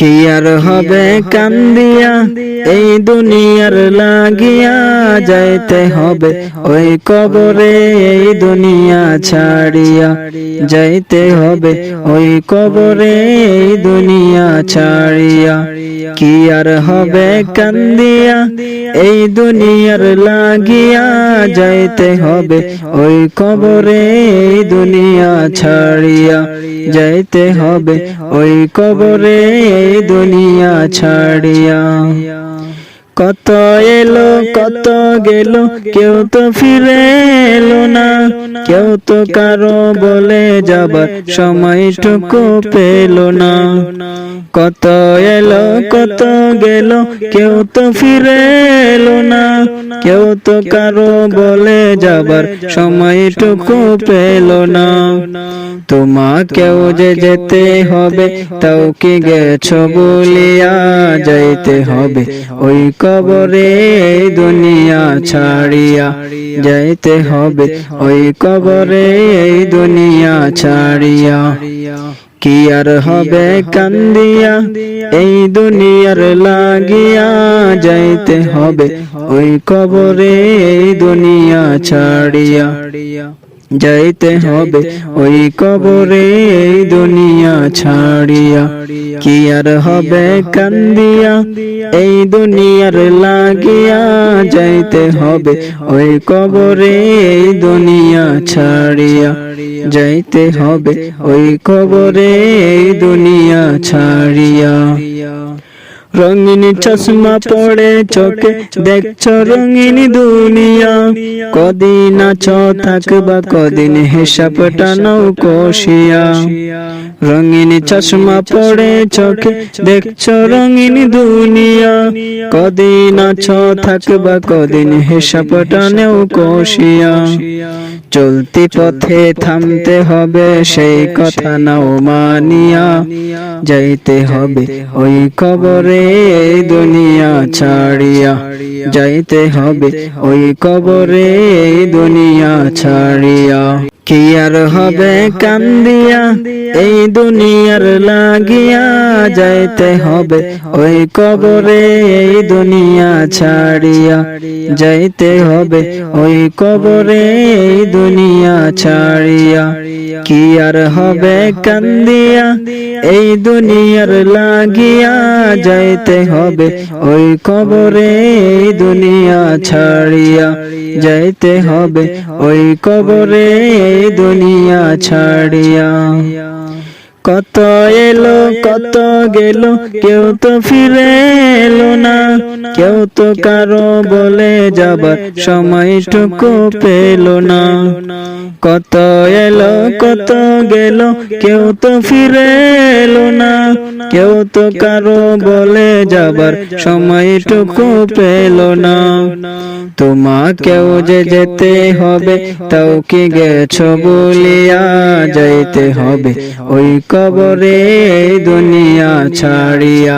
কি আর হবে কান্দিয়া এই দুনিয়ার লাগিয়া, যাইতে হবে ওই কবরে এই দুনিয়া ছাড়িয়া, যাইতে হবে ওই কবরে এই দুনিয়া ছাড়িয়া। কি আর হবে কান্দিয়া এই দুনিয়ার লাগিয়া, যাইতে হবে ওই কবরে এই দুনিয়া ছাড়িয়া, যাইতে হবে ওই কবরে এই দুনিয়া ছাড়িয়া। কত এলো কত গেল, কেউ তো ফিরে এলো না, কেউ তো কারো বলে যাবার সময়টুকু পেল না। কত এলো কত গেল, কেউ তো ফিরে এলো না, কেউ তো কারো বলে যাবার সময়টুকু পেল না। তোমাকেও যে যেতে হবে, তাও কি গেছো বলিয়া, যাইতে হবে ওই কবরে এই দুনিয়া ছাড়িয়া, যাইতে হবে ওই কবরে এই দুনিয়া ছাড়িয়া। কি আর হবে কান্দিয়া এই দুনিয়ার লাগিয়া, যাইতে হবে ওই কবরে এই দুনিয়া ছাড়িয়া, যাইতে হবে ওই কবরে এই দুনিয়া ছাড়িয়া। কি আর হবে কান্দিয়া এই দুনিয়ার লাগিয়া, যাইতে হবে ওই কবরে এই দুনিয়া ছাড়িয়া, যাইতে হবে ওই কবরে এই দুনিয়া ছাড়িয়া। রঙিন চশমা পড়ে চোখে দেখছো রঙিন দুনিয়া, কদিন আছো থাকবা কদিন হিসাবটা নাও কষিয়া। রঙিন চশমা পড়ে চোখে দেখছো রঙিন দুনিয়া, কদিন আছো থাকবা কদিন হিসাবটা নাও কষিয়া। চলতি পথে থামতে হবে সেই কথা নাও মানিয়া, যাইতে হবে ওই কবরে এই দুনিয়া ছাড়িয়া, যাইতে হবে ওই কবরে এই দুনিয়া ছাড়িয়া। কি আর হবে কান্দিয়া এই দুনিয়ার লাগিয়া, যাইতে হবে ওই কবরে এই দুনিয়া ছাড়িয়া, যাইতে হবে ওই কবরে এই দুনিয়া ছাড়িয়া। কি আর হবে কান্দিয়া এই দুনিয়ার লাগিয়া, যাইতে হবে ওই কবরে এই দুনিয়া ছাড়িয়া, যাইতে হবে ওই কবরে এই দুনিয়া ছাড়িয়া। কত এলো কত গেল, কেউ তো ফিরে এলো না, কেউ তো কারো বলে যাবার সময়টুকু পেল না। কত এলো কত গেল, কেউ তো ফিরে এলো না, কেউ তো কারো বলে যাবার সময়টুকু পেল না। তোমাকেও যে যেতে হবে, তাও কি গেছো বলিয়া, যাইতে হবে ওই কবরে এই দুনিয়া ছাড়িয়া,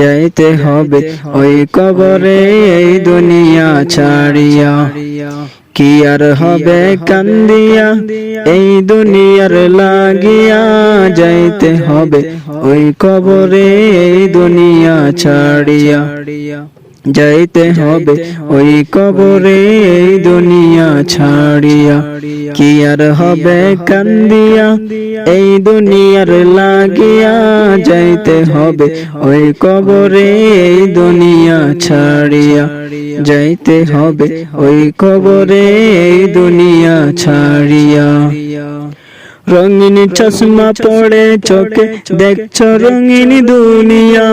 যাইতে হবে ওই কবরে এই দুনিয়া ছাড়িয়া। কি আর হবে কান্দিয়া এই দুনিয়ার লাগিয়া, যাইতে হবে ওই কবরে এই দুনিয়া ছাড়িয়া, যাইতে হবে ওই কবরে এই দুনিয়া ছাড়িয়া। কি আর হবে কান্দিয়া এই দুনিয়ার লাগিয়া, যাইতে হবে ওই কবরে এই দুনিয়া ছাড়িয়া, যাইতে হবে ওই কবরে এই দুনিয়া ছাড়িয়া। রঙিন চশমা পড়ে চোখে দেখছো রঙিন দুনিয়া,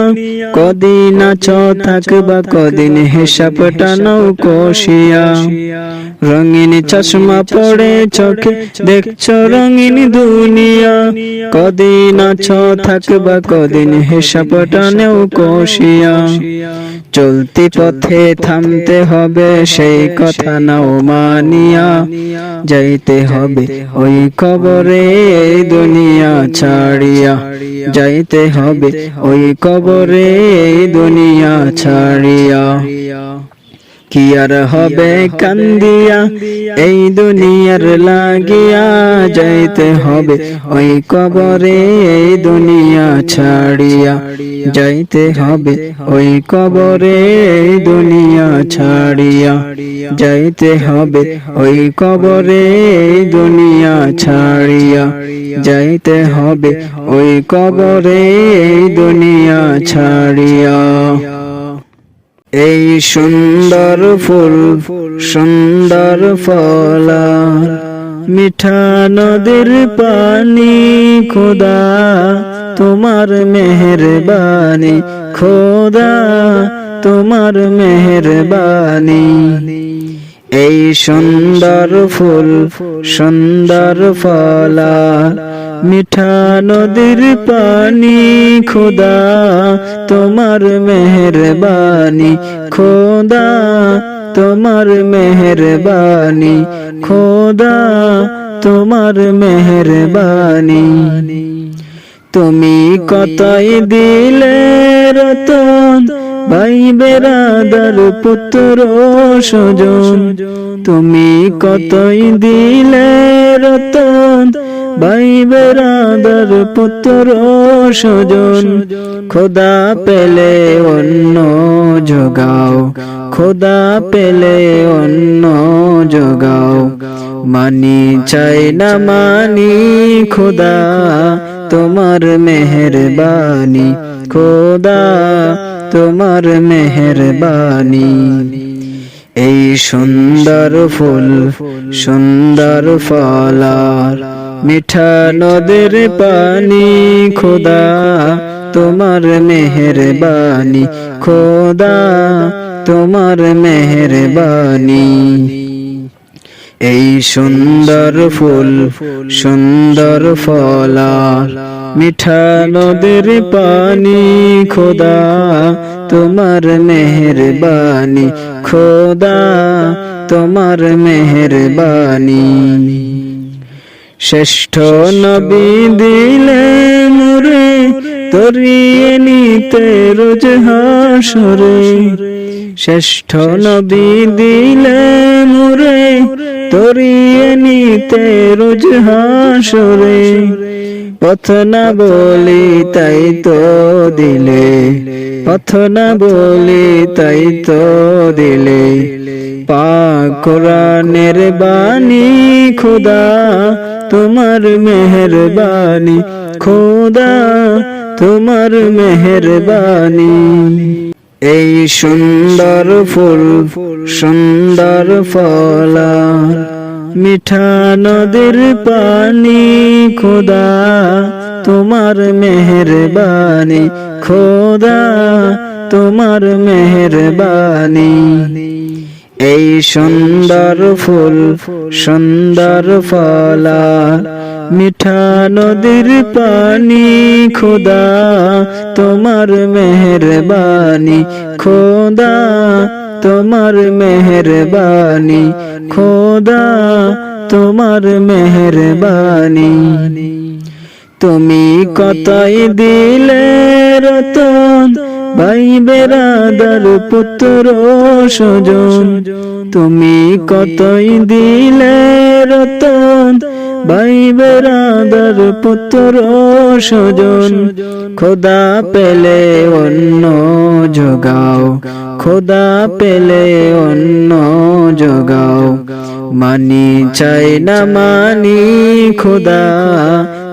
কদিন আছো থাকবা কদিন হিসাবটা নাও কষিয়া। রঙিন চশমা পড়ে চোখে দেখছো রঙিন দুনিয়া, কদিন আছো থাকবা কদিন হিসাবটা নাও কষিয়া। চলতি পথে থামতে হবে সেই কথা নাও মানিয়া, যাইতে হবে ওই কবরে এই দুনিয়া ছাড়িয়া, যাইতে হবে ওই কবরে এই দুনিয়া ছাড়িয়া। কি আর হবে কান্দিয়া এই দুনিয়ার লাগিয়া, যাইতে হবে ওই কবরে এই দুনিয়া ছাড়িয়া, যাইতে হবে ওই কবরে এই দুনিয়া ছাড়িয়া, যাইতে হবে ওই কবরে এই দুনিয়া ছাড়িয়া, যাইতে হবে ওই কবরে এই দুনিয়া ছাড়িয়া। এই সুন্দর ফুল সুন্দর ফলা, মিঠা নদীর পানি, খোদা তোমার মেহেরবানি, খোদা তোমার মেহেরবানি। এই সুন্দর ফুল সুন্দর ফলা, মিঠা নদীর পানি, খোদা তোমার মেহেরবানি, খোদা তোমার মেহেরবানি, খোদা তোমার মেহেরবানি। তুমি কতই দিলে রতন, ভাই বেরাদার পুত্র স্বজন, তুমি কতই দিলে রতন, ভাই বেরাদার পুত্র স্বজন। খোদা পেলে অন্য জোগাও, খোদা পেলে অন্য জোগাও, মানি চাই না মানি, খোদা তোমার মেহেরবানি, খোদা তোমার মেহেরবানি। এই সুন্দর ফুল সুন্দর ফলা, মিঠা নদীর পানি, খোদা তোমার মেহেরবানি, খোদা তোমার মেহেরবানি। এই সুন্দর ফুল সুন্দর ফলা, মিঠা নদীর পানি, খোদা তোমার মেহেরবানি, খোদা তোমার মেহেরবানি। শ্রেষ্ঠ নবী দিলে মুরে, তরিয়ে নিতে রোজ হাসরে, শ্রেষ্ঠ নবী দিলে মুরে, তরিয়ে নিতে রোজ হাসরে। পথ না বলি তাই তো দিলে, পথ না বলি তাই তো দিলে, পাক কোরআনের বাণী, খোদা তোমার মেহেরবানি, খোদা তোমার মেহেরবানি। এই সুন্দর ফুল সুন্দর ফলা, মিঠা নদীর পানি, খোদা তোমার মেহেরবানি, খোদা তোমার মেহেরবানি। এই সুন্দর ফুল সুন্দর ফলা, মিঠা নদীর পানি, খোদা তোমার মেহেরবানি, খোদা তোমার মেহেরবানি, খোদা তোমার মেহেরবানি। তুমি কতই দিলে রতন, ভাই বেরাদার পুত্র স্বজন, তুমি কতই দিলে রতন, ভাই বেরাদার পুত্র স্বজন। খোদা পেলে অন্য জোগাও, খোদা পেলে অন্য জোগাও, মানি চাই না মানি, খোদা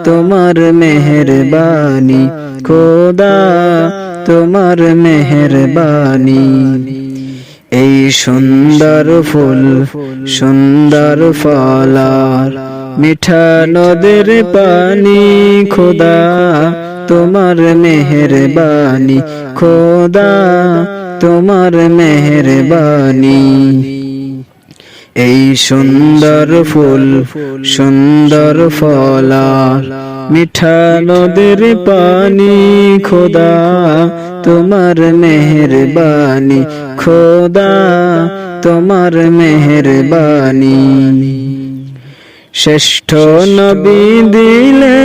তোমার মেহেরবানি, খোদা তোমার মেহেরবানি। এই সুন্দর ফুল সুন্দর ফলা, মিঠা নদীর পানি, খোদা তোমার মেহেরবানি, খোদা তোমার মেহেরবানি। এই সুন্দর ফুল সুন্দর ফলা, মিঠা নদীর পানি, খোদা তোমার মেহেরবানি, খোদা তোমার মেহেরবানি। শ্রেষ্ঠ নবী দিলে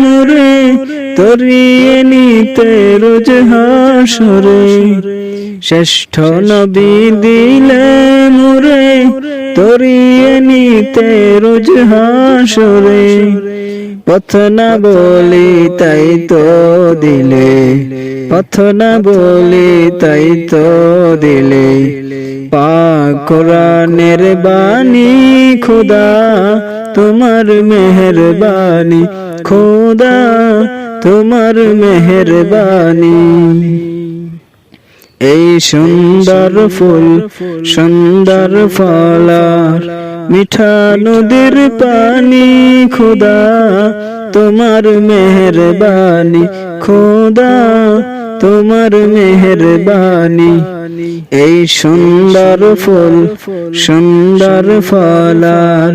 মুরে, তরিয়ে নিতে রোজ হাসরে শ্রেষ্ঠ নবী দিলে মুরে তরিয়ে নিতে রোজ হাসরে পথ না বলি তাই তো দিলে পথ না বলি তাই তো দিলে পাক কোরআনের বাণী খোদা তোমার মেহেরবানি খোদা তোমার মেহেরবানি এই সুন্দর ফুল সুন্দর ফলার মিঠা নদীর পানি খোদা তোমার মেহেরবানি খোদা তোমার মেহেরবানি এই সুন্দর ফুল সুন্দর ফলার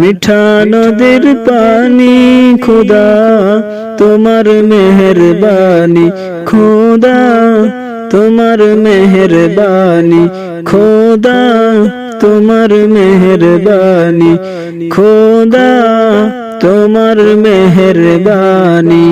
মিঠা নদীর পানি খোদা তোমার মেহেরবানি খোদা তোমার মেহেরবানি খোদা তোমার মেহেরবানি খোদা তোমার মেহেরবানি।